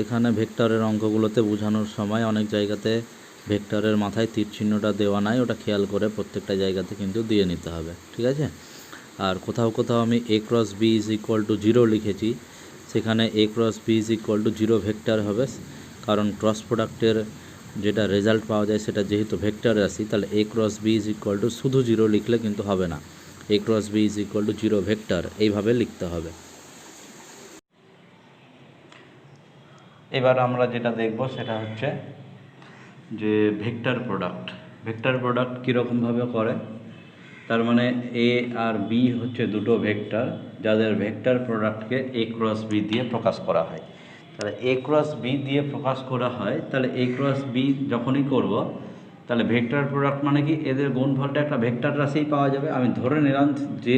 এখানে ভেক্টরের অঙ্কগুলোতে বোঝানোর সময় অনেক জায়গাতে ভেক্টরের মাথায় তীর চিহ্নটা দেওয়া নাই, ওটা খেয়াল করে প্রত্যেকটা জায়গাতে কিন্তু দিয়ে নিতে হবে, ঠিক আছে। আর কোথাও কোথাও আমি a cross b is equal to 0 লিখেছি, সেখানে a cross b is equal to 0 vector হবে, কারণ ক্রস প্রোডাক্টের যেটা রেজাল্ট পাওয়া যায় সেটা যেহেতু ভেক্টর রাশি, তাহলে a cross b is equal two শুধু 0 লিখলে কিন্তু হবে না, a cross b is equal to 0 vector এইভাবে লিখতে হবে। এবার আমরা যেটা দেখব সেটা হচ্ছে যে ভেক্টর প্রোডাক্ট কীরকমভাবে করে। তার মানে এ আর বি হচ্ছে দুটো ভেক্টর, যাদের ভেক্টর প্রোডাক্টকে এ ক্রস বি দিয়ে প্রকাশ করা হয়। তাহলে এ ক্রস বি দিয়ে প্রকাশ করা হয়, তাহলে এ ক্রস বি যখনই করব তাহলে ভেক্টর প্রোডাক্ট মানে কি, এদের গুণফলটা একটা ভেক্টর রাশিই পাওয়া যাবে। আমি ধরে নিলাম যে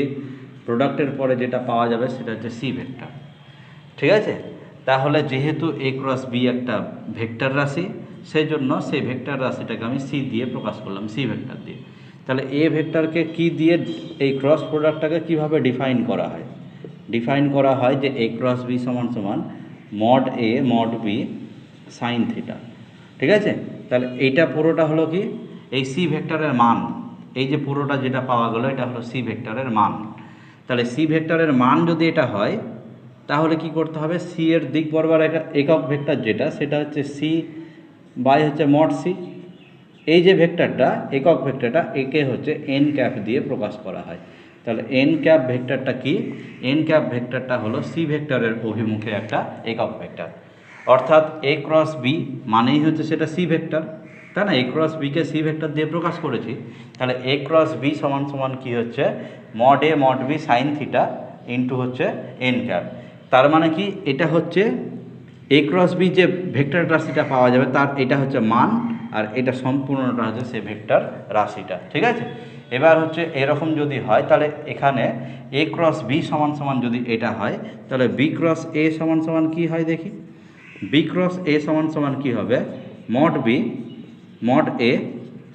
প্রোডাক্টের পরে যেটা পাওয়া যাবে সেটা হচ্ছে সি ভেক্টর, ঠিক আছে। তাহলে যেহেতু এ ক্রস বি একটা ভেক্টর রাশি, সেই জন্য সেই ভেক্টর রাশিটাকে আমি সি দিয়ে প্রকাশ করলাম, সি ভেক্টর দিয়ে। তাহলে এ ভেক্টরকে কি দিয়ে এই ক্রস প্রোডাক্টটাকে কিভাবে ডিফাইন করা হয়? ডিফাইন করা হয় যে এ ক্রস বি সমান সমান mod A mod B sine theta, ঠিক আছে। তাহলে এইটা পুরোটা হলো কি এই সি ভেক্টরের মান, এই যে পুরোটা যেটা পাওয়া গেল এটা হলো সি ভেক্টরের মান। তাহলে সি ভেক্টরের মান যদি এটা হয় তাহলে কি করতে হবে, সি এর দিক বরাবর একক ভেক্টর যেটা সেটা হচ্ছে সি বাই হচ্ছে মড সি। এই যে ভেক্টরটা একক ভেক্টরটা একে হচ্ছে এন ক্যাপ দিয়ে প্রকাশ করা হয়। তাহলে এন ক্যাপ ভেক্টরটা কি, এন ক্যাপ ভেক্টরটা হলো সি ভেক্টরের অভিমুখে একটা একক ভেক্টর, অর্থাৎ এ ক্রস বি মানেই হচ্ছে সেটা সি ভেক্টর, তাই না। এ ক্রস বিকে সি ভেক্টর দিয়ে প্রকাশ করেছি, তাহলে এ ক্রস বি সমান সমান কী হচ্ছে mod A mod B sine theta into হচ্ছে এন ক্যাপ। তার মানে কি এটা হচ্ছে এ ক্রস বি যে ভেক্টর রাশিটা পাওয়া যাবে তার এটা হচ্ছে মান, আর এটা সম্পূর্ণটা হচ্ছে সে ভেক্টর রাশিটা, ঠিক আছে। এবার হচ্ছে এরকম যদি হয় তাহলে এখানে এ ক্রস বি সমান সমান যদি এটা হয় তাহলে বি ক্রস এ সমান সমান কী হয় দেখি, বি ক্রস এ সমান সমান কী হবে mod B mod A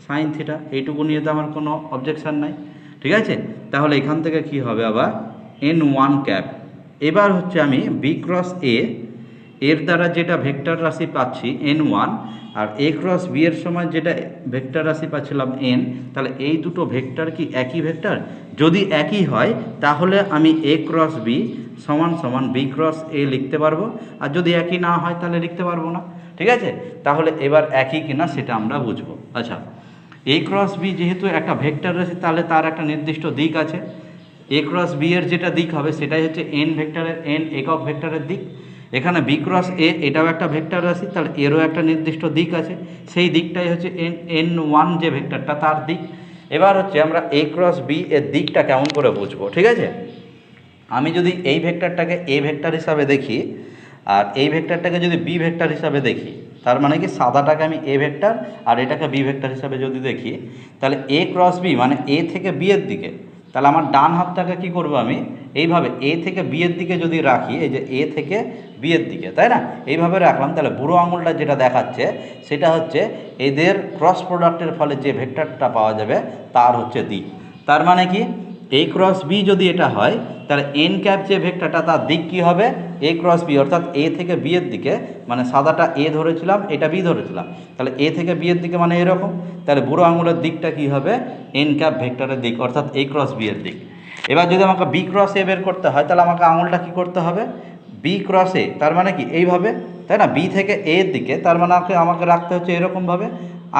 sine theta. এইটুকু নিয়ে তো আমার কোনো অবজেকশান নাই, ঠিক আছে। তাহলে এখান থেকে কি হবে আবার এন ওয়ান ক্যাপ। এবার হচ্ছে আমি বি ক্রস এ এর দ্বারা যেটা ভেক্টর রাশি পাচ্ছি এন ওয়ান, আর এ ক্রস বি এর সময় যেটা ভেক্টর রাশি পাচ্ছিলাম এন, তাহলে এই দুটো ভেক্টর কি একই ভেক্টর? যদি একই হয় তাহলে আমি এ ক্রস বি সমান সমান বি ক্রস এ লিখতে পারবো, আর যদি একই না হয় তাহলে লিখতে পারবো না, ঠিক আছে। তাহলে এবার একই কিনা সেটা আমরা বুঝবো। আচ্ছা, এ ক্রস বি যেহেতু একটা ভেক্টর রাশি তাহলে তার একটা নির্দিষ্ট দিক আছে, এ ক্রস বি এর যেটা দিক হবে সেটাই হচ্ছে এন ভেক্টরের এন একক ভেক্টরের দিক। এখানে বি ক্রস এ এটাও একটা ভেক্টর রাশি, তাহলে এরও একটা নির্দিষ্ট দিক আছে, সেই দিকটাই হচ্ছে এন ওয়ান যে ভেক্টরটা তার দিক। এবার হচ্ছে আমরা এ ক্রস বি এর দিকটা কেমন করে বুঝবো, ঠিক আছে। আমি যদি এই ভেক্টরটাকে এ ভেক্টর হিসাবে দেখি আর এই ভেক্টরটাকে যদি বি ভেক্টর হিসাবে দেখি, তার মানে কি সাদাটাকে আমি এ ভেক্টর আর এটাকে বি ভেক্টর হিসাবে যদি দেখি, তাহলে এ ক্রস বি মানে এ থেকে বি এর দিকে, তাহলে আমার ডান হাতটাকে কি করব আমি এইভাবে এ থেকে বি এর দিকে যদি রাখি, এই যে এ থেকে বি এর দিকে, তাই না, এইভাবে রাখলাম, তাহলে বুড়ো আঙুলটা যেটা দেখাচ্ছে সেটা হচ্ছে এদের ক্রস প্রোডাক্টের ফলে যে ভেক্টরটা পাওয়া যাবে তার হচ্ছে দিক। তার মানে কি এ ক্রস বি যদি এটা হয় তাহলে এন ক্যাপ যে ভেক্টরটা তার দিক কী হবে এ ক্রস বি, অর্থাৎ এ থেকে বি এর দিকে, মানে সাদাটা এ ধরেছিলাম এটা বি ধরেছিলাম, তাহলে এ থেকে বি এর দিকে মানে এরকম, তাহলে বুড়ো আঙুলের দিকটা কী হবে এন ক্যাপ ভেক্টরের দিক, অর্থাৎ এ ক্রস বি এর দিক। এবার যদি আমাকে বি ক্রস এ বের করতে হয় তাহলে আমাকে আঙুলটা কী করতে হবে বি ক্রস এ, তার মানে কি এইভাবে, তাই না, বি থেকে এ এর দিকে, তার মানে আমাকে রাখতে হচ্ছে এরকমভাবে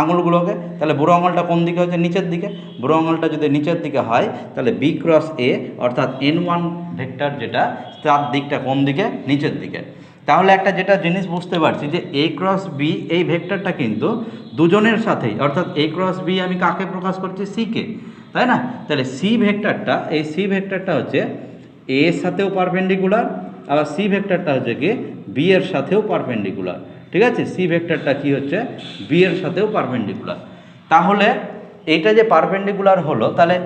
আঙুলগুলোকে। তাহলে বুড়ো আঙুলটা কোন দিকে হচ্ছে নিচের দিকে, বুড়ো আঙুলটা যদি নিচের দিকে হয় তাহলে বি ক্রস এ অর্থাৎ এন ওয়ান ভেক্টর যেটা তার দিকটা কোন দিকে নিচের দিকে। তাহলে একটা যেটা জিনিস বুঝতে পারছি যে এ ক্রস বি এই ভেক্টরটা কিন্তু দুজনের সাথেই, অর্থাৎ এ ক্রস বি আমি কাকে প্রকাশ করছি সিকে, তাই না। তাহলে সি ভেক্টরটা এই সি ভেক্টরটা হচ্ছে এ এর সাথেও পারপেন্ডিকুলার, আবার সি ভেক্টরটা হচ্ছে কি বি এর সাথেও পারপেন্ডিকুলার, ঠিক আছে। সি ভেক্টরটা কি হচ্ছে বি এর সাথেও পারপেন্ডিকুলার। তাহলে এইটা যে পারপেন্ডিকুলার হলো, তাহলে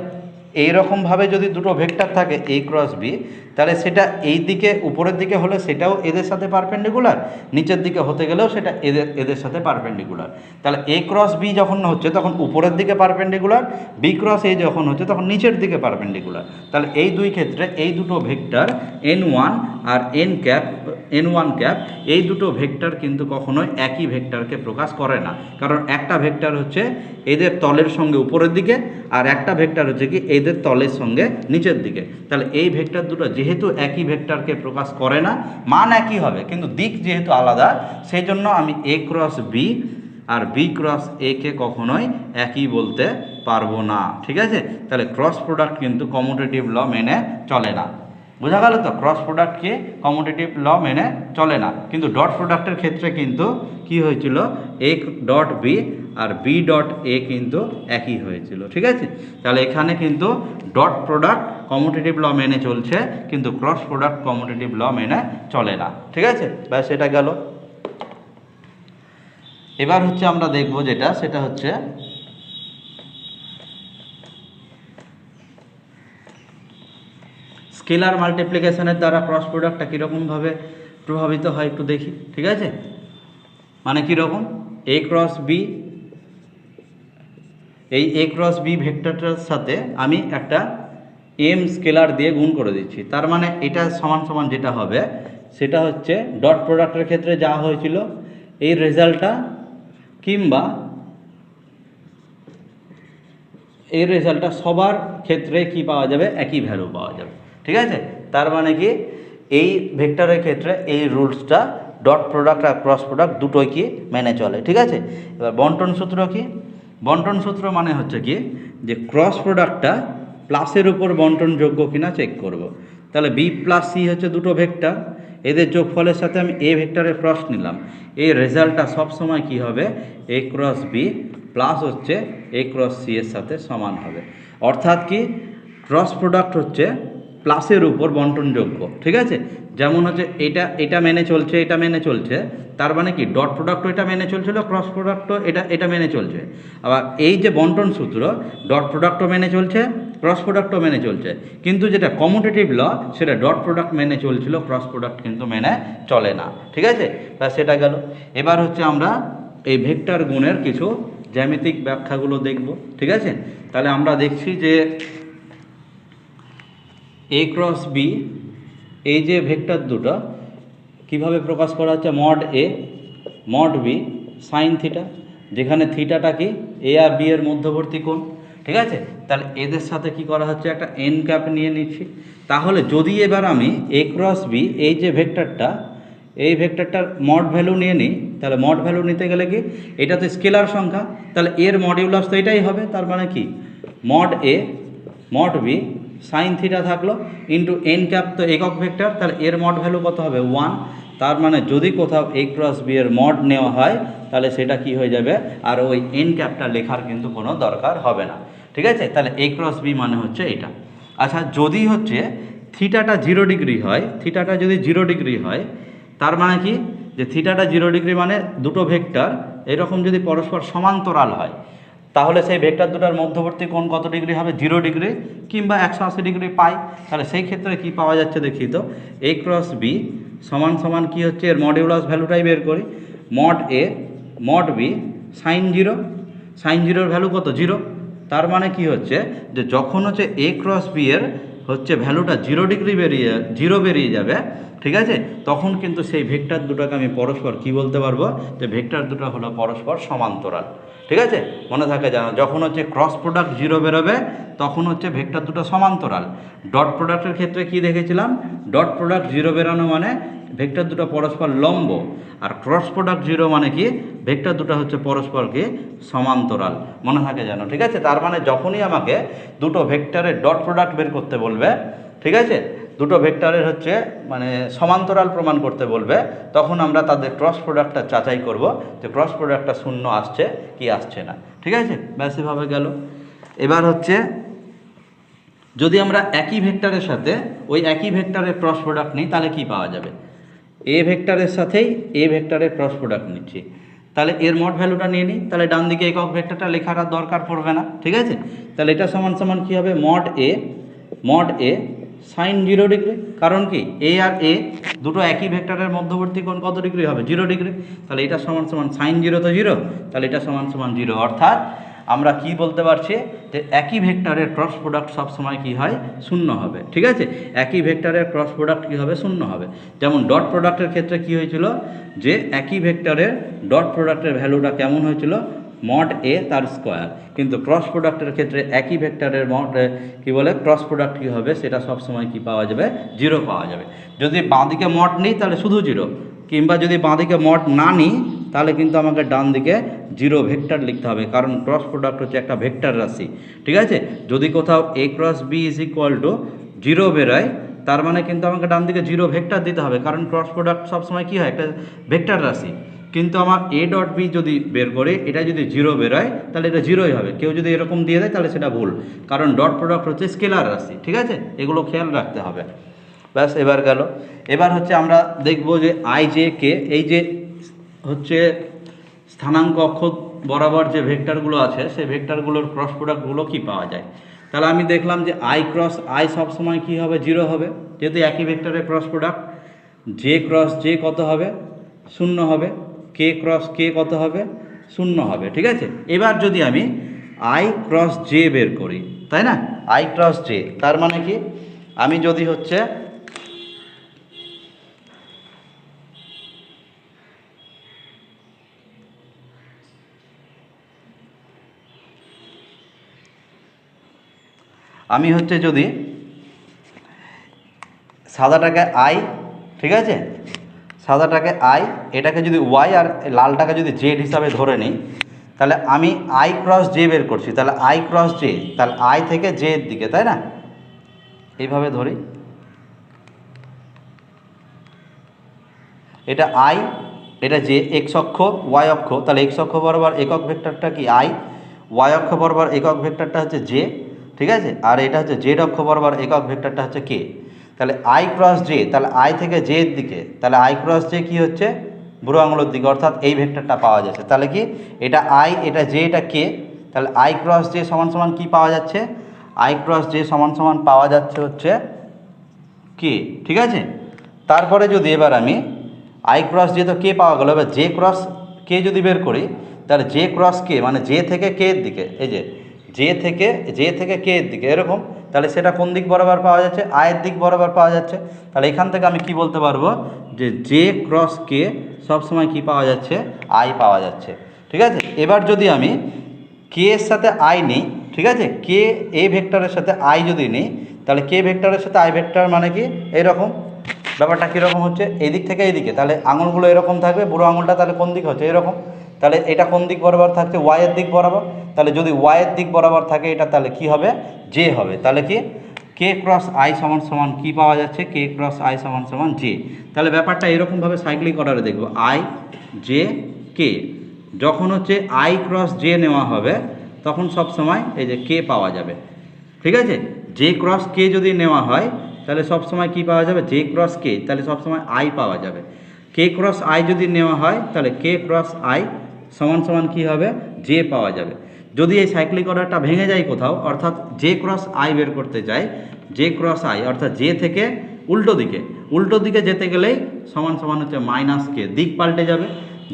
এইরকমভাবে যদি দুটো ভেক্টর থাকে এ ক্রস বি, তাহলে সেটা এই দিকে উপরের দিকে হলে সেটাও এদের সাথে পারপেন্ডিকুলার, নিচের দিকে হতে গেলেও সেটা এদের সাথে পারপেন্ডিকুলার। তাহলে এ ক্রস বি যখন হচ্ছে তখন উপরের দিকে পারপেন্ডিকুলার, বি ক্রস এ যখন হচ্ছে তখন নিচের দিকে পারপেন্ডিকুলার। তাহলে এই দুই ক্ষেত্রে এই দুটো ভেক্টর n1 আর n1 ক্যাপ এই দুটো ভেক্টর কিন্তু কখনোই একই ভেক্টরকে প্রকাশ করে না, কারণ একটা ভেক্টর হচ্ছে এদের তলের সঙ্গে উপরের দিকে আর একটা ভেক্টর হচ্ছে কি এদের তলের সঙ্গে নিচের দিকে। তাহলে এই ভেক্টর দুটো যেহেতু একই ভেক্টরকে প্রকাশ করে না, মান একই হবে কিন্তু দিক যেহেতু আলাদা, সেই জন্য আমি এ ক্রস বি আর বি ক্রস এ কে কখনোই একই বলতে পারবো না। ঠিক আছে, তাহলে ক্রস প্রোডাক্ট কিন্তু কমিউটেটিভ ল মেনে চলে না। বোঝা গেল তো, ক্রস প্রোডাক্টকে কমিউটেটিভ ল মেনে চলে না। কিন্তু ডট প্রোডাক্টের ক্ষেত্রে কিন্তু কি হয়েছিল, এ ডট বি আর বি ডট এ কিন্তু একই হয়েছিল। ঠিক আছে, তাহলে এখানে কিন্তু ডট প্রোডাক্ট কমিউটেটিভ ল মেনে চলছে, কিন্তু ক্রস প্রোডাক্ট কমিউটেটিভ ল মেনে চলে না। ঠিক আছে, ব্যাস এটা গেল। এবার হচ্ছে আমরা দেখব যেটা, সেটা হচ্ছে স্কেলার মাল্টিপ্লিকেশনের দ্বারা ক্রস প্রোডাক্টটা কীরকমভাবে প্রভাবিত হয় একটু দেখি। ঠিক আছে, মানে কীরকম, এ ক্রস বি, এই এ ক্রস বি ভেক্টরটার সাথে আমি একটা এম স্কেলার দিয়ে গুণ করে দিচ্ছি। তার মানে এটা সমান সমান যেটা হবে সেটা হচ্ছে ডট প্রোডাক্টের ক্ষেত্রে যা হয়েছিল এই রেজাল্টটা, কিংবা এই রেজাল্টটা সবার ক্ষেত্রে কি পাওয়া যাবে, একই ভ্যালু পাওয়া যাবে। ঠিক আছে, তার মানে কি এই ভেক্টরের ক্ষেত্রে এই রুলসটা ডট প্রোডাক্ট আর ক্রস প্রোডাক্ট দুটোই কি মেনে চলে। ঠিক আছে, এবার বন্টন সূত্র কি, বন্টন সূত্র মানে হচ্ছে কি যে ক্রস প্রোডাক্টটা প্লাসের উপর বন্টনযোগ্য কিনা চেক করব। তাহলে বি প্লাস সি হচ্ছে দুটো ভেক্টর, এদের যোগফলের সাথে আমি এ ভেক্টরের ক্রস নিলাম, এই রেজাল্টটা সবসময় কি হবে, এ ক্রস বি প্লাস হচ্ছে এ ক্রস সি এর সাথে সমান হবে। অর্থাৎ কি ক্রস প্রোডাক্ট হচ্ছে প্লাসের উপর বন্টনযোগ্য। ঠিক আছে, যেমন হচ্ছে এটা মেনে চলছে, এটা মেনে চলছে, তার মানে কি ডট প্রোডাক্টও এটা মেনে চলছিল, ক্রস প্রোডাক্টও এটা মেনে চলছে। আবার এই যে বন্টন সূত্র, ডট প্রোডাক্টও মেনে চলছে, ক্রস প্রোডাক্টও মেনে চলছে, কিন্তু যেটা কমিউটেটিভ ল সেটা ডট প্রোডাক্ট মেনে চলছিল, ক্রস প্রোডাক্ট কিন্তু মেনে চলে না। ঠিক আছে, তা সেটা গেল। এবার হচ্ছে আমরা এই ভেক্টর গুণের কিছু জ্যামিতিক ব্যাখ্যাগুলো দেখব। ঠিক আছে, তাহলে আমরা দেখছি যে এ ক্রস বি এই যে ভেক্টর দুটো কিভাবে প্রকাশ করা হচ্ছে, mod A mod B sine theta, যেখানে থিটাটা কি এ আর বি এর মধ্যবর্তী কোণ। ঠিক আছে, তাহলে এদের সাথে কি করা হচ্ছে, একটা এন ক্যাপ নিয়ে নিচ্ছি। তাহলে যদি এবার আমি এ ক্রস বি এই যে ভেক্টরটা, এই ভেক্টরটার মড ভ্যালু নিয়ে নিই, তাহলে মড ভ্যালু নিতে গেলে কি এটা তো স্কেলার সংখ্যা, তাহলে এর মডিউলাস তো এটাই হবে। তার মানে কি mod A mod B sine theta থাকলো ইন্টু এন ক্যাপ, তো একক ভেক্টর, তাহলে এর মড ভ্যালু কত হবে 1। তার মানে যদি কোথাও এ ক্রস বি এর মড নেওয়া হয় তাহলে সেটা কি হয়ে যাবে, আর ওই এন ক্যাপটা লেখার কিন্তু কোনো দরকার হবে না। ঠিক আছে, তাহলে এ ক্রস বি মানে হচ্ছে এটা। আচ্ছা, যদি হচ্ছে থিটাটা 0 ডিগ্রি হয়, থিটাটা যদি 0 ডিগ্রি হয়, তার মানে কি যে থিটাটা 0 ডিগ্রি মানে দুটো ভেক্টর এরকম যদি পরস্পর সমান্তরাল হয়, তাহলে সেই ভেক্টর দুটার মধ্যবর্তী কোণ কত ডিগ্রি হবে, 0 ডিগ্রি কিংবা 180 ডিগ্রি পাই। তাহলে সেই ক্ষেত্রে কি পাওয়া যাচ্ছে দেখি তো, এ ক্রস বি সমান সমান কি হচ্ছে, এর মডিউলাস ভ্যালুটাই বের করি, mod A mod B sine 0, sine 0-এর ভ্যালু কত 0। তার মানে কি হচ্ছে যে যখন হচ্ছে এ ক্রস বি এর হচ্ছে ভ্যালুটা 0 ডিগ্রি বেরিয়ে যাবে, ঠিক আছে, তখন কিন্তু সেই ভেক্টর দুটোকে আমি পরস্পর কি বলতে পারবো, যে ভেক্টর দুটো হলো পরস্পর সমান্তরাল। ঠিক আছে, মনে থাকে জানো, যখন হচ্ছে ক্রস প্রোডাক্ট 0 বেরোবে তখন হচ্ছে ভেক্টর দুটো সমান্তরাল। ডট প্রোডাক্টের ক্ষেত্রে কি দেখেছিলাম, ডট প্রোডাক্ট 0 বেরোনো মানে ভেক্টর দুটো পরস্পর লম্ব, আর ক্রস প্রোডাক্ট 0 মানে কি ভেক্টর দুটো হচ্ছে পরস্পরকে সমান্তরাল। মনে থাকে জানো, ঠিক আছে। তার মানে যখনই আমাকে দুটো ভেক্টরের ডট প্রোডাক্ট বের করতে বলবে, ঠিক আছে, দুটো ভেক্টরের হচ্ছে মানে সমান্তরাল প্রমাণ করতে বলবে, তখন আমরা তাদের ক্রস প্রোডাক্টটা যাচাই করব যে ক্রস প্রোডাক্টটা শূন্য আসছে কি আসছে না। ঠিক আছে, ব্যাস এভাবে গেল। এবার হচ্ছে যদি আমরা একই ভেক্টরের সাথে ওই একই ভেক্টরের ক্রস প্রোডাক্ট নিই তাহলে কি পাওয়া যাবে, এ ভেক্টরের সাথেই এ ভেক্টরের ক্রস প্রোডাক্ট নিচ্ছি, তাহলে এর মড ভ্যালুটা নিয়ে নিই, তাহলে ডান দিকে একক ভেক্টরটা লেখার আর দরকার পড়বে না। ঠিক আছে, তাহলে এটা সমান সমান কী হবে, মড এ সাইন 0 ডিগ্রি। কারণ কি এ আর এ দুটো একই ভেক্টরের মধ্যবর্তী কোণ কত ডিগ্রি হবে? 0 ডিগ্রি। তাহলে এটা সমান সমান সাইন 0 তো 0, তাহলে এটা সমান সমান 0। অর্থাৎ আমরা কি বলতে পারছি যে একই ভেক্টরের ক্রস প্রোডাক্ট সবসময় কি হয়? শূন্য হবে। ঠিক আছে, একই ভেক্টরের ক্রস প্রোডাক্ট কী হবে? শূন্য হবে। যেমন ডট প্রোডাক্টের ক্ষেত্রে কি হয়েছিল, যে একই ভেক্টরের ডট প্রোডাক্টের ভ্যালুটা কেমন হয়েছিল? মড এ তার স্কোয়ার। কিন্তু ক্রস প্রোডাক্টের ক্ষেত্রে একই ভেক্টরের মড কী বলে ক্রস প্রোডাক্ট কী হবে? সেটা সবসময় কি পাওয়া যাবে? 0 পাওয়া যাবে। যদি বাঁদিকে মড নিই তাহলে শুধু 0, কিংবা যদি বাঁদিকে মড না নিই তাহলে কিন্তু আমাকে ডান দিকে 0 ভেক্টর লিখতে হবে, কারণ ক্রস প্রোডাক্ট হচ্ছে একটা ভেক্টর রাশি। ঠিক আছে, যদি কোথাও a cross B is equal to 0 বেরোয়, তার মানে কিন্তু আমাকে ডান দিকে 0 ভেক্টর দিতে হবে, কারণ ক্রস প্রোডাক্ট সবসময় কী হয়? একটা ভেক্টর রাশি। কিন্তু আমার এ ডট বি যদি বের করে এটা যদি 0 বেরোয় তাহলে এটা 0ই হবে। কেউ যদি এরকম দিয়ে দেয় তাহলে সেটা ভুল, কারণ ডট প্রোডাক্ট হচ্ছে স্কেলার রাশি। ঠিক আছে, এগুলো খেয়াল রাখতে হবে। ব্যাস, এবার গেল। এবার হচ্ছে আমরা দেখব যে আই জে কে, এই যে হচ্ছে স্থানাঙ্ক অক্ষ বরাবর যে ভেক্টরগুলো আছে সেই ভেক্টরগুলোর ক্রস প্রোডাক্টগুলো কি পাওয়া যায়। তাহলে আমি দেখলাম যে আই ক্রস আই সবসময় কী হবে? 0 হবে, যেহেতু একই ভেক্টরের cross product. J cross J কত হবে? 0 হবে। কে ক্রস কে কত হবে? 0 হবে। ঠিক আছে, এবার যদি আমি আই ক্রস জে বের করি, তাই না? আই ক্রস জে তার মানে কি, আমি যদি হচ্ছে যদি সাদাটাকে আই, ঠিক আছে, সাদাটাকে আই, এটাকে যদি ওয়াই আর লালটাকে যদি জেড হিসাবে ধরে নিই, তাহলে আমি আই ক্রস জে বের করছি। তাহলে আই ক্রস জে, তাহলে আই থেকে জে এর দিকে, তাই না? এইভাবে ধরি, এটা আই, এটা জে, এক্স অক্ষ ওয়াই অক্ষ, তাহলে এক্স অক্ষ বরাবর একক ভেক্টরটা কি আই, ওয়াই অক্ষ বরাবর একক ভেক্টরটা হচ্ছে জে। ঠিক আছে, আর এটা হচ্ছে জেড অক্ষ বরাবর একক ভেক্টরটা হচ্ছে কে। তাহলে আই ক্রস জে, তাহলে আই থেকে জে এর দিকে, তাহলে আই ক্রস জে কী হচ্ছে? বুড়ো আঙুলের দিকে, অর্থাৎ এই ভেক্টরটা পাওয়া যাচ্ছে। তাহলে কি এটা আই, এটা জে, এটা কে, তাহলে আই ক্রস জে সমান সমান কী পাওয়া যাচ্ছে? আই ক্রস জে সমান সমান পাওয়া যাচ্ছে হচ্ছে কে। ঠিক আছে, তারপরে যদি এবার আমি আই ক্রস জে তো কে পাওয়া গেল, এবার জে ক্রস কে যদি বের করি, তাহলে জে ক্রস কে মানে জে থেকে কে এর দিকে, এই যে জে থেকে কে এর দিকে এরকম, তাহলে সেটা কোন দিক বরাবর পাওয়া যাচ্ছে? আয়ের দিক বরাবর পাওয়া যাচ্ছে। তাহলে এখান থেকে আমি কি বলতে পারবো যে জে ক্রস কে সবসময় কি পাওয়া যাচ্ছে? আই পাওয়া যাচ্ছে। ঠিক আছে, এবার যদি আমি কে এর সাথে আই নিই, ঠিক আছে, কে এ ভেক্টরের সাথে আই যদি নিই, তাহলে কে ভেক্টরের সাথে আই ভেক্টর মানে কি এইরকম, ব্যাপারটা কীরকম হচ্ছে? এই দিক থেকে এইদিকে, তাহলে আঙুলগুলো এরকম থাকবে, বুড়ো আঙুলটা তাহলে কোন দিক হচ্ছে? এরকম। তাহলে এটা কোন দিক বরাবর থাকছে? ওয়াইয়ের দিক বরাবর। তাহলে যদি ওয়াইয়ের দিক বরাবর থাকে এটা, তাহলে কি হবে? জে হবে। তাহলে কি কে ক্রস আই সমান সমান কী পাওয়া যাচ্ছে? কে ক্রস আই সমান সমান জে। তাহলে ব্যাপারটা এরকমভাবে সাইক্লিক অর্ডারে দেখবো, আই জে কে। যখন হচ্ছে আই ক্রস জে নেওয়া হবে তখন সব সময় এই যে কে পাওয়া যাবে। ঠিক আছে, জে ক্রস কে যদি নেওয়া হয় তাহলে সব সময় কী পাওয়া যাবে? জে ক্রস কে, তাহলে সব সময় আই পাওয়া যাবে। কে ক্রস আই যদি নেওয়া হয় তাহলে কে ক্রস আই সমান সমান কী হবে? জে পাওয়া যাবে। যদি এই সাইক্লিক অর্ডারটা ভেঙে যায় কোথাও, অর্থাৎ জে ক্রস আই বের করতে চাই, জে ক্রস আই অর্থাৎ জে থেকে উল্টো দিকে যেতে গেলেই সমান সমান হচ্ছে মাইনাস কে, দিক পাল্টে যাবে।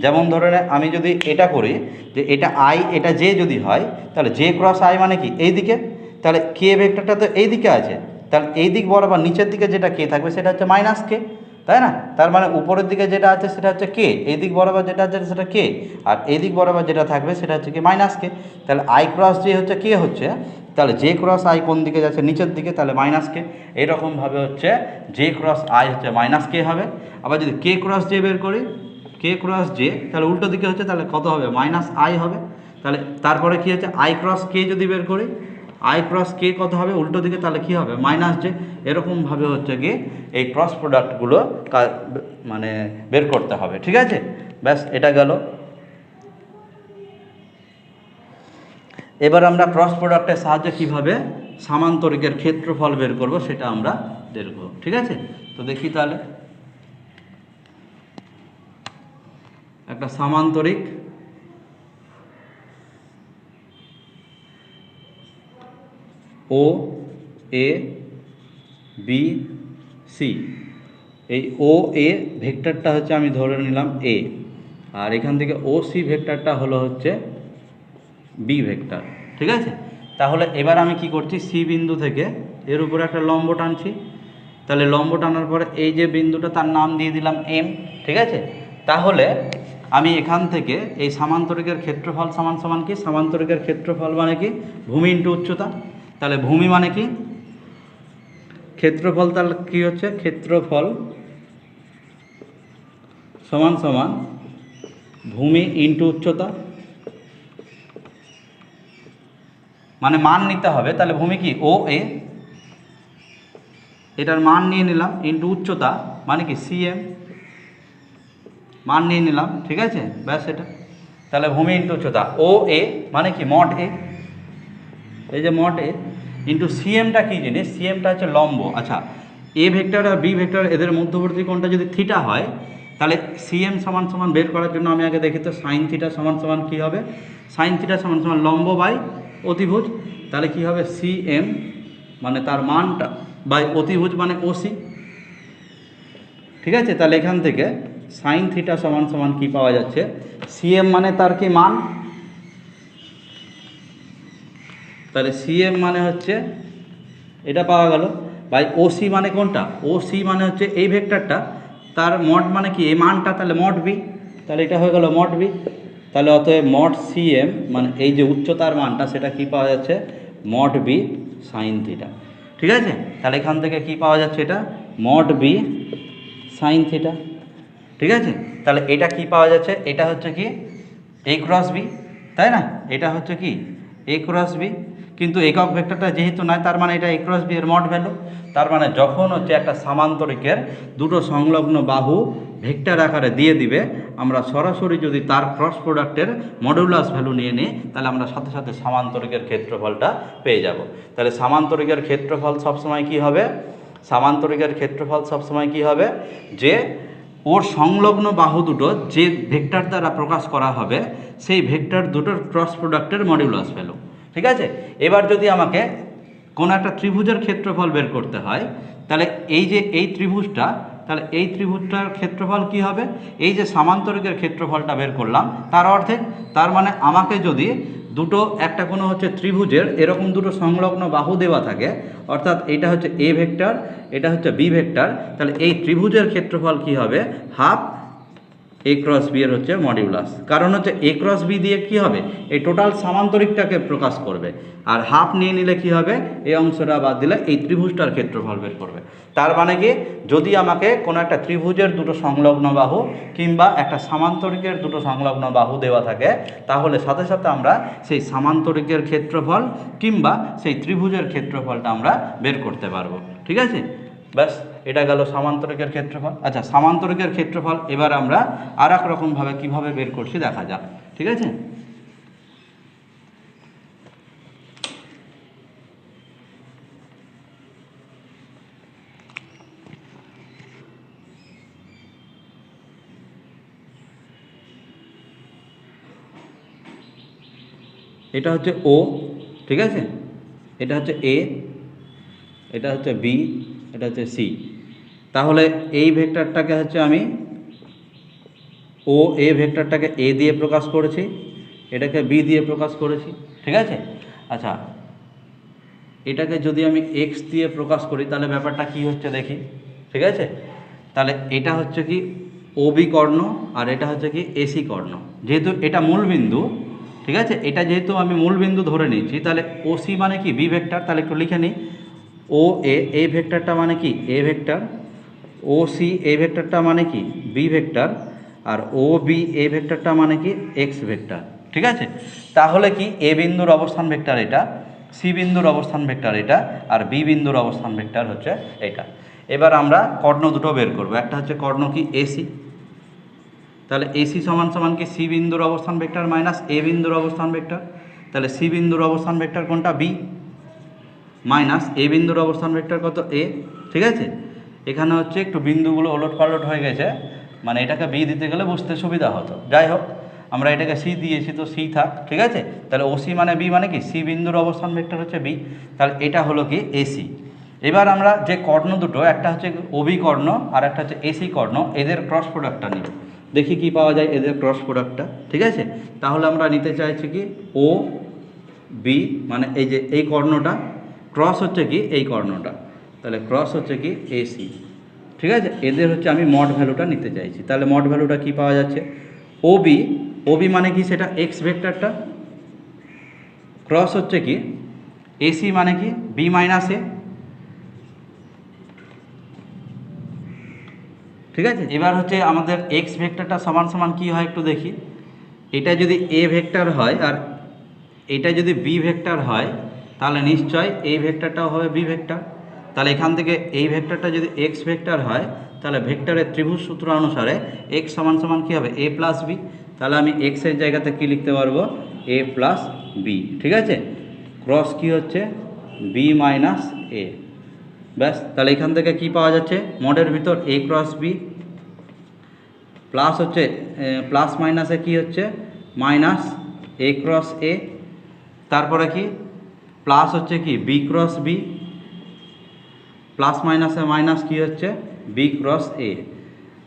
যেমন ধরে আমি যদি এটা করি যে এটা আই এটা জে যদি হয়, তাহলে জে ক্রস আই মানে কি এই দিকে, তাহলে কে ভেক্টরটা তো এই দিকে আছে, তাহলে এই দিক বরাবর নিচের দিকে যেটা কে থাকবে সেটা হচ্ছে মাইনাস কে, তাই না? তার মানে উপরের দিকে যেটা আছে সেটা হচ্ছে কে, এই দিক বরাবর যেটা আছে সেটা কে, আর এই দিক বরাবর যেটা থাকবে সেটা হচ্ছে কি মাইনাস কে। তাহলে আই ক্রস জে হচ্ছে কে হচ্ছে, তাহলে জে ক্রস আই কোন দিকে যাচ্ছে? নিচের দিকে, তাহলে মাইনাস কে। এইরকমভাবে হচ্ছে জে ক্রস আই হচ্ছে মাইনাস কে হবে। আবার যদি কে ক্রস জে বের করি, কে ক্রস জে তাহলে উল্টো দিকে হচ্ছে, তাহলে কত হবে? মাইনাস আই হবে। তাহলে তারপরে কি হচ্ছে? আই ক্রস কে যদি বের করি, আই ক্রস কে কত হবে? উল্টো দিকে, তাহলে কি হবে? Minus J. এরকমভাবে হচ্ছে কি এই ক্রস প্রোডাক্টগুলো মানে বের করতে হবে। ঠিক আছে, ব্যাস এটা গেল। এবার আমরা ক্রস প্রোডাক্টের সাহায্যে কীভাবে সামান্তরিকের ক্ষেত্রফল বের করব সেটা আমরা দেখব। ঠিক আছে, তো দেখি তাহলে একটা সামান্তরিক ও এ বি সি, এই ও এ ভেক্টরটা হচ্ছে আমি ধরে নিলাম এ, আর এখান থেকে ও সি ভেক্টরটা হলো হচ্ছে বি ভেক্টর। ঠিক আছে, তাহলে এবার আমি কি করছি, সি বিন্দু থেকে এর উপরে একটা লম্ব টানছি। তাহলে লম্ব টানার পরে এই যে বিন্দুটা তার নাম দিয়ে দিলাম এম। ঠিক আছে, তাহলে আমি এখান থেকে এই সামান্তরিকের ক্ষেত্রফল সমান সমান কি, সামান্তরিকের ক্ষেত্রফল মানে কি ভূমি ইন্টু উচ্চতা। তাহলে ভূমি মানে কি ক্ষেত্রফল, তাহলে কি হচ্ছে ক্ষেত্রফল সমান সমান ভূমি ইন্টু উচ্চতা, মানে মান নিতে হবে। তাহলে ভূমি কি ও এ, এটার মান নিয়ে নিলাম, ইন্টু উচ্চতা মানে কি সিএম, মান নিয়ে নিলাম। ঠিক আছে, ব্যাস এটা। তাহলে ভূমি ইন্টু উচ্চতা ও এ মানে কি মড এ, এই যে মড এ ইন্টু সিএমটা কী জিনিস, সিএমটা হচ্ছে লম্ব। আচ্ছা, এ ভেক্টর আর বি ভেক্টর এদের মধ্যবর্তী কোণটা যদি থিটা হয়, তাহলে সিএম সমান সমান বের করার জন্য আমি আগে দেখি তো সাইন থিটা সমান সমান কী হবে, সাইন থিটা সমান সমান লম্ব বাই অতিভুজ। তাহলে কী হবে সিএম মানে তার মানটা বাই অতিভুজ মানে ওসি। ঠিক আছে, তাহলে এখান থেকে সাইন থিটা সমান সমান কী পাওয়া যাচ্ছে, সিএম মানে তার কি মান, তাহলে সিএম মানে হচ্ছে এটা পাওয়া গেল, বাই ওসি মানে কোনটা, ওসি মানে হচ্ছে এই ভেক্টরটা, তার মড মানে কি এই মানটা, তাহলে মড বি, তাহলে এটা হয়ে গেল মড বি। তাহলে অতএব মড সিএম মানে এই যে উচ্চতার মানটা সেটা কি পাওয়া যাচ্ছে মড বি সাইন থিটা। ঠিক আছে, তাহলে এখান থেকে কি পাওয়া যাচ্ছে, এটা মড বি সাইন থিটা। ঠিক আছে, তাহলে এটা কি পাওয়া যাচ্ছে, এটা হচ্ছে কি এ ক্রস বি, তাই না, এটা হচ্ছে কি এ ক্রস বি, কিন্তু একক ভেক্টরটা যেহেতু নয় তার মানে এটা এ ক্রস বি এর মড ভ্যালু। তার মানে যখন হচ্ছে একটা সামান্তরিকের দুটো সংলগ্ন বাহু ভেক্টর আকারে দিয়ে দিবে, আমরা সরাসরি যদি তার ক্রস প্রোডাক্টের মডুলাস ভ্যালু নিয়ে নিই, তাহলে আমরা সাথে সাথে সামান্তরিকের ক্ষেত্রফলটা পেয়ে যাব। তাহলে সামান্তরিকের ক্ষেত্রফল সবসময় কি হবে, সামান্তরিকের ক্ষেত্রফল সবসময় কি হবে, যে ওর সংলগ্ন বাহু দুটো যে ভেক্টর দ্বারা প্রকাশ করা হবে সেই ভেক্টর দুটোর ক্রস প্রোডাক্টের মডিউলাস ভ্যালু। ঠিক আছে, এবার যদি আমাকে কোনো একটা ত্রিভুজের ক্ষেত্রফল বের করতে হয়, তাহলে এই যে এই ত্রিভুজটা, তাহলে এই ত্রিভুজটার ক্ষেত্রফল কি হবে, এই যে সামান্তরিকের ক্ষেত্রফলটা বের করলাম তার অর্ধেক। তার মানে আমাকে যদি দুটো একটা কোনো হচ্ছে ত্রিভুজের এরকম দুটো সংলগ্ন বাহু দেওয়া থাকে, অর্থাৎ এটা হচ্ছে এ ভেক্টর, এটা হচ্ছে বি ভেক্টর, তাহলে এই ত্রিভুজের ক্ষেত্রফল কি হবে হাফ এ ক্রস বি এর হচ্ছে মডিউলাস। কারণ হচ্ছে এ ক্রস বি দিয়ে কি হবে এই টোটাল সামান্তরিকটাকে প্রকাশ করবে, আর হাফ নিয়ে নিলে কি হবে এই অংশটা বাদ দিলে এই ত্রিভুজটার ক্ষেত্রফল বের করবে। তার মানে কি যদি আমাকে কোনো একটা ত্রিভুজের দুটো সংলগ্ন বাহু কিংবা একটা সামান্তরিকের দুটো সংলগ্ন বাহু দেওয়া থাকে, তাহলে সাথে সাথে আমরা সেই সামান্তরিকের ক্ষেত্রফল কিংবা সেই ত্রিভুজের ক্ষেত্রফলটা আমরা বের করতে পারবো। ঠিক আছে, ব্যাস এটা গেল সামান্তরিকের ক্ষেত্রফল। আচ্ছা, সামান্তরিকের ক্ষেত্রফল এবার আমরা আর এক রকমভাবে কীভাবে বের করছি দেখা যাক। ঠিক আছে, এটা হচ্ছে ও, ঠিক আছে, এটা হচ্ছে এ, এটা হচ্ছে বি, এটা হচ্ছে সি। তাহলে এই ভেক্টরটাকে হচ্ছে আমি ও এ ভেক্টরটাকে এ দিয়ে প্রকাশ করেছি, এটাকে বি দিয়ে প্রকাশ করেছি। ঠিক আছে, আচ্ছা এটাকে যদি আমি এক্স দিয়ে প্রকাশ করি তাহলে ব্যাপারটা কি হচ্ছে দেখি। ঠিক আছে, তাহলে এটা হচ্ছে কি ও বি কর্ণ আর এটা হচ্ছে কি এসি কর্ণ, যেহেতু এটা মূল বিন্দু। ঠিক আছে, এটা যেহেতু আমি মূল বিন্দু ধরে নিচ্ছি, তাহলে ও সি মানে কি বি ভেক্টর, তাহলে একটু লিখে নিই ও এ ভেক্টরটা মানে কি এ ভেক্টর, ও সি এ ভেক্টরটা মানে কি B vector, R O B A ভেক্টরটা মানে কি এক্স ভেক্টর। ঠিক আছে, তাহলে কি এ বিন্দুর অবস্থান ভেক্টর এটা, সি বিন্দুর অবস্থান ভেক্টর এটা, আর বি বিন্দুর অবস্থান ভেক্টর হচ্ছে এটা। এবার আমরা কর্ণ দুটো বের করব, একটা হচ্ছে কর্ণ কি এসি, তাহলে এসি সমান সমান কি সি বিন্দুর অবস্থান ভেক্টর মাইনাস এ বিন্দুর অবস্থান ভেক্টর, তাহলে সি বিন্দুর অবস্থান ভেক্টর কোনটা বি, মাইনাস এ বিন্দুর অবস্থান ভেক্টর কত এ। ঠিক আছে, এখানে হচ্ছে একটু বিন্দুগুলো ওলট পালট হয়ে গেছে, মানে এটাকে বি দিতে গেলে বুঝতে সুবিধা হতো, যাই হোক আমরা এটাকে সি দিয়েছি তো সি থাক। ঠিক আছে, তাহলে ও সি মানে বি মানে কি সি বিন্দুর অবস্থান ভেক্টর হচ্ছে বি, তাহলে এটা হলো কি এসি। এবার আমরা যে কর্ণ দুটো, একটা হচ্ছে ওবি কর্ণ আর একটা হচ্ছে এসি কর্ণ, এদের ক্রস প্রোডাক্টটা নিই, দেখি কি পাওয়া যায় এদের ক্রস প্রোডাক্টটা। ঠিক আছে, তাহলে আমরা নিতে চাইছি কি ও বি, মানে এই যে এই কর্ণটা ক্রস হচ্ছে কি এই কর্ণটা, তাহলে ক্রস হচ্ছে কি এসি। ঠিক আছে, এদের হচ্ছে আমি মড ভ্যালুটা নিতে চাইছি। তাহলে মড ভ্যালুটা কি পাওয়া যাচ্ছে, ওবি, ওবি মানে কি সেটা এক্স ভেক্টরটা, ক্রস হচ্ছে কি এসি মানে কি বি মাইনাস এ। ঠিক আছে, এবার হচ্ছে আমাদের এক্স ভেক্টরটা সমান সমান কী হয় একটু দেখি। এটা যদি এ ভেক্টর হয় আর এটা যদি বি ভেক্টর হয়, তাহলে নিশ্চয় এই ভেক্টরটাও হবে বি ভেক্টর। তাহলে এখান থেকে এই ভেক্টরটা যদি এক্স ভেক্টর হয়, তাহলে ভেক্টরের ত্রিভুজ সূত্র অনুসারে এক্স সমান সমান কী হবে এ প্লাস বি। তাহলে আমি এক্সের জায়গাতে কী লিখতে পারবো এ প্লাস বি। ঠিক আছে, ক্রস কি হচ্ছে বি মাইনাস এ, ব্যাস। তাহলে এখান থেকে কি পাওয়া যাচ্ছে মডের ভিতর এ ক্রস বি, প্লাস হচ্ছে প্লাস মাইনাসে কি হচ্ছে মাইনাস এ ক্রস এ, তারপরে কি প্লাস হচ্ছে কি বি ক্রস বি, প্লাস মাইনাসে মাইনাস কি হচ্ছে বি ক্রস এ।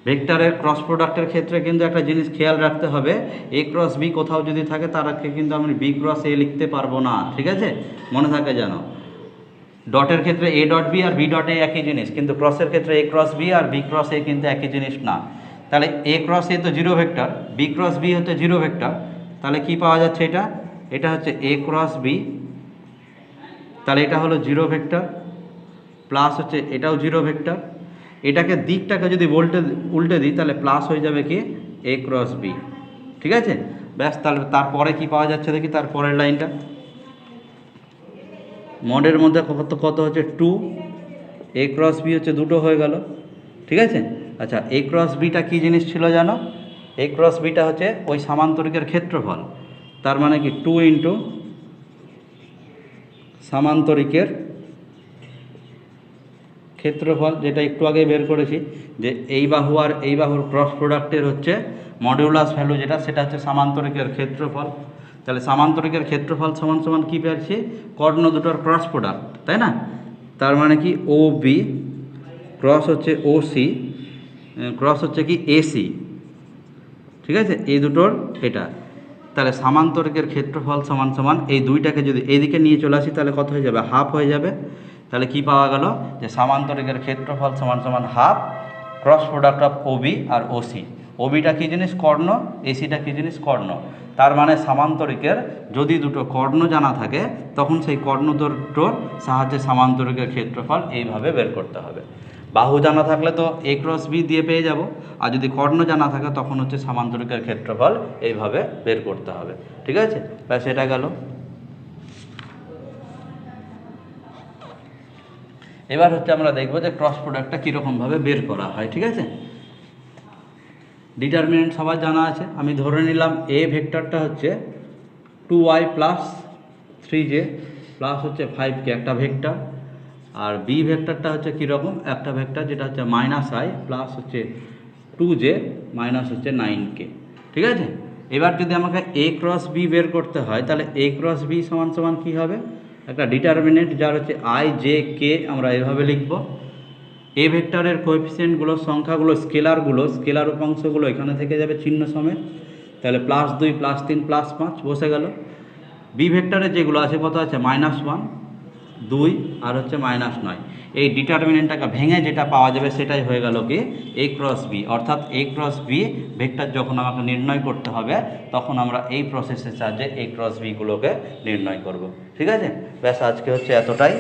ভেক্টরের ক্রস প্রোডাক্টের ক্ষেত্রে কিন্তু একটা জিনিস খেয়াল রাখতে হবে, এ ক্রস বি কোথাও যদি থাকে তার আগে কিন্তু আমি বি ক্রস এ লিখতে পারবো না। ঠিক আছে, মনে থাকে যেন। ডটের ক্ষেত্রে এ ডট বি আর বি ডট এ একই জিনিস, কিন্তু ক্রসের ক্ষেত্রে এ ক্রস বি আর বি ক্রস এ কিন্তু একই জিনিস না। তাহলে এ ক্রস এ তো zero vector, B cross B হচ্ছে জিরো ভেক্টর, তাহলে কি পাওয়া যাচ্ছে এটা, এটা হচ্ছে এ ক্রস বি, তাহলে এটা হলো জিরো ভেক্টর, প্লাস হচ্ছে এটাও জিরো ভেক্টর। এটাকে দিকটাকে যদি উল্টে দিই তাহলে প্লাস হয়ে যাবে কি এ ক্রস বি। ঠিক আছে, ব্যাস। তাহলে তারপরে কি পাওয়া যাচ্ছে দেখি, তারপরের লাইনটা মডের মধ্যে কত হচ্ছে টু, এ ক্রস বি হচ্ছে দুটো হয়ে গেল। ঠিক আছে, আচ্ছা এ ক্রস বিটা কী জিনিস ছিল জানো, এ ক্রস বিটা হচ্ছে ওই সামান্তরিকের ক্ষেত্রফল, তার মানে কি টু ইন্টু সামান্তরিকের ক্ষেত্রফল, যেটা একটু আগে বের করেছি যে এই বাহু আর এই বাহুর ক্রস প্রোডাক্টের হচ্ছে মডিউলাস ভ্যালু যেটা, সেটা হচ্ছে সামান্তরিকের ক্ষেত্রফল। তাহলে সামান্তরিকের ক্ষেত্রফল সমান সমান কী পেয়েছি কর্ণ দুটোর ক্রস প্রোডাক্ট, তাই না। তার মানে কি ও বি ক্রস হচ্ছে ও সি ক্রস হচ্ছে কি এসি। ঠিক আছে, এই দুটোর এটা, তাহলে সামান্তরিকের ক্ষেত্রফল সমান সমান এই দুইটাকে যদি এইদিকে নিয়ে চলে আসি তাহলে কত হয়ে যাবে হাফ হয়ে যাবে। তাহলে কি পাওয়া গেল যে সামান্তরিকের ক্ষেত্রফল সমান সমান half cross product of OB আর ওসি। ওবিটা কী জিনিস কর্ণ, এসিটা কী জিনিস কর্ণ। তার মানে সামান্তরিকের যদি দুটো কর্ণ জানা থাকে তখন সেই কর্ণ দুটোর সাহায্যে সামান্তরিকের ক্ষেত্রফল এইভাবে বের করতে হবে। বাহু জানা থাকলে তো এ ক্রস বি দিয়ে পেয়ে যাব, আর যদি কর্ণ জানা থাকে তখন হচ্ছে সামান্তরিকের ক্ষেত্রফল এইভাবে বের করতে হবে। ঠিক আছে, ব্যাস এটা গেল। এবার হচ্ছে আমরা দেখব যে ক্রস প্রোডাক্টটা কীরকমভাবে বের করা হয়। ঠিক আছে, ডিটারমিনেন্ট সবার জানা আছে। আমি ধরে নিলাম এ ভেক্টরটা হচ্ছে 2y প্লাস 3j প্লাস হচ্ছে 5k একটা ভেক্টর, আর বি ভেক্টরটা হচ্ছে কীরকম একটা ভেক্টর যেটা হচ্ছে -i প্লাস হচ্ছে 2j মাইনাস হচ্ছে 9k। ঠিক আছে, এবার যদি আমাকে এ ক্রস বি বের করতে হয় তাহলে এ ক্রস বি সমান সমান কী হবে, একটা ডিটারমিনেন্ট যার হচ্ছে i j k আমরা এভাবে লিখব। এ ভেক্টরের কোএফিসিয়েন্টগুলো সংখ্যাগুলো স্কেলার উপাংশগুলো এখানে থেকে যাবে চিহ্ন সমেত, তাহলে +2 +3 +5 বসে গেল। বি ভেক্টরের যেগুলো আছে কত আছে -1 2 আর হচ্ছে -9, এই ডিটারমিনেন্টটাকে ভেঙে যেটা পাওয়া যাবে সেটাই হয়ে গেল কি এ ক্রস বি। অর্থাৎ এ ক্রস বি ভেক্টর যখন আমাকে নির্ণয় করতে হবে তখন আমরা এই প্রসেসের সাহায্যে এ ক্রস বিগুলোকে নির্ণয় করব। ঠিক আছে, ব্যাস আজকে হচ্ছে এতটাই।